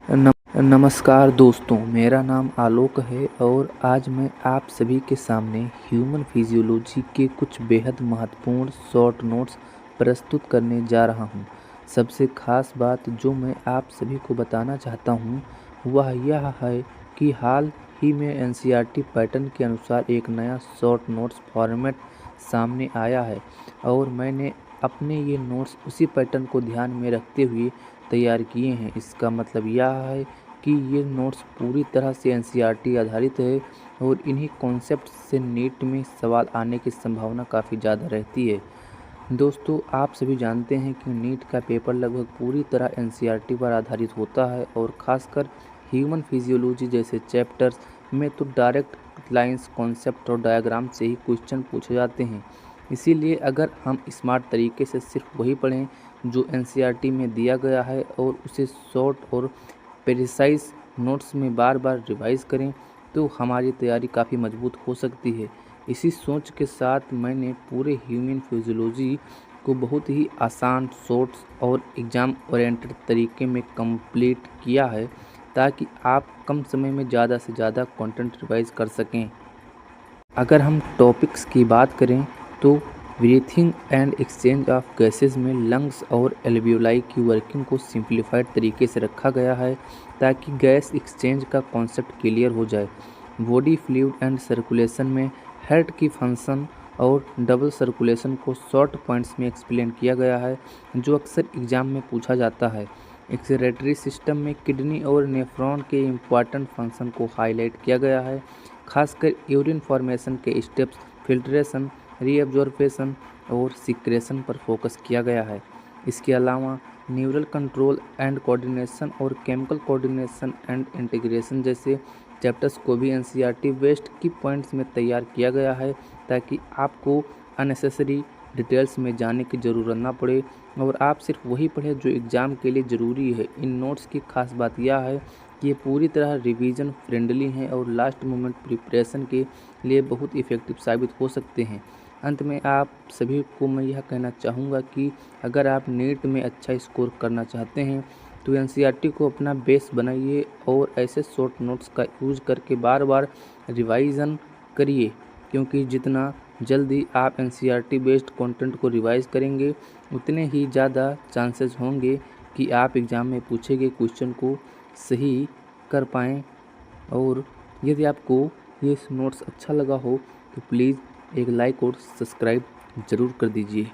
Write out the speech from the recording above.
नमस्कार दोस्तों, मेरा नाम आलोक है और आज मैं आप सभी के सामने ह्यूमन फिजियोलॉजी के कुछ बेहद महत्वपूर्ण शॉर्ट नोट्स प्रस्तुत करने जा रहा हूं। सबसे खास बात जो मैं आप सभी को बताना चाहता हूं, वह यह है कि हाल ही में एनसीईआरटी पैटर्न के अनुसार एक नया शॉर्ट नोट्स फॉर्मेट सामने आया है और मैंने अपने ये नोट्स उसी पैटर्न को ध्यान में रखते हुए तैयार किए हैं। इसका मतलब यह है कि ये नोट्स पूरी तरह से एनसीईआरटी आधारित है और इन्हीं कॉन्सेप्ट से नीट में सवाल आने की संभावना काफ़ी ज़्यादा रहती है। दोस्तों, आप सभी जानते हैं कि नीट का पेपर लगभग पूरी तरह एनसीईआरटी पर आधारित होता है और ख़ासकर ह्यूमन फिजियोलॉजी जैसे चैप्टर्स में तो डायरेक्ट लाइंस, कॉन्सेप्ट और डायग्राम से ही क्वेश्चन पूछे जाते हैं। इसीलिए अगर हम स्मार्ट तरीके से सिर्फ वही पढ़ें जो एनसीईआरटी में दिया गया है और उसे शॉर्ट और प्रिसाइज नोट्स में बार बार रिवाइज करें, तो हमारी तैयारी काफ़ी मजबूत हो सकती है। इसी सोच के साथ मैंने पूरे ह्यूमन फिजियोलॉजी को बहुत ही आसान, शॉर्ट्स और एग्ज़ाम ओरिएंटेड तरीके में कंप्लीट किया है, ताकि आप कम समय में ज़्यादा से ज़्यादा कंटेंट रिवाइज कर सकें। अगर हम टॉपिक्स की बात करें तो breathing and exchange of gases में लंग्स और एल्वियोलाई की वर्किंग को सिंप्लीफाइड तरीके से रखा गया है, ताकि गैस एक्सचेंज का कॉन्सेप्ट क्लियर हो जाए। बॉडी फ्लूइड एंड सर्कुलेशन में हार्ट की फंक्शन और डबल सर्कुलेशन को शॉर्ट पॉइंट्स में एक्सप्लेन किया गया है, जो अक्सर एग्जाम में पूछा जाता है। एक्सक्रीटरी सिस्टम में किडनी और नेफ्रॉन के इम्पॉर्टेंट फंक्शन को हाईलाइट किया गया है, खासकर यूरिन फॉर्मेशन के स्टेप्स, फिल्ट्रेशन, रीअब्जॉर्प्शन और सिक्रेशन पर फोकस किया गया है। इसके अलावा न्यूरल कंट्रोल एंड कोऑर्डिनेशन और केमिकल कोऑर्डिनेशन एंड इंटीग्रेशन जैसे चैप्टर्स को भी एनसीईआरटी बेस्ड की पॉइंट्स में तैयार किया गया है, ताकि आपको अननेसेसरी डिटेल्स में जाने की ज़रूरत ना पड़े और आप सिर्फ वही पढ़ें जो एग्ज़ाम के लिए ज़रूरी है। इन नोट्स की खास बात यह है कि ये पूरी तरह रिवीजन फ्रेंडली हैं और लास्ट मोमेंट प्रिपरेशन के लिए बहुत इफ़ेक्टिव साबित हो सकते हैं। अंत में आप सभी को मैं यह कहना चाहूँगा कि अगर आप नीट में अच्छा स्कोर करना चाहते हैं तो एनसीईआरटी को अपना बेस बनाइए और ऐसे शॉर्ट नोट्स का यूज़ करके बार बार रिवाइज़न करिए, क्योंकि जितना जल्दी आप एनसीईआरटी बेस्ड कंटेंट को रिवाइज करेंगे, उतने ही ज़्यादा चांसेस होंगे कि आप एग्ज़ाम में पूछे गए क्वेश्चन को सही कर पाएँ। और यदि आपको ये नोट्स अच्छा लगा हो तो प्लीज़ एक लाइक और सब्सक्राइब ज़रूर कर दीजिए।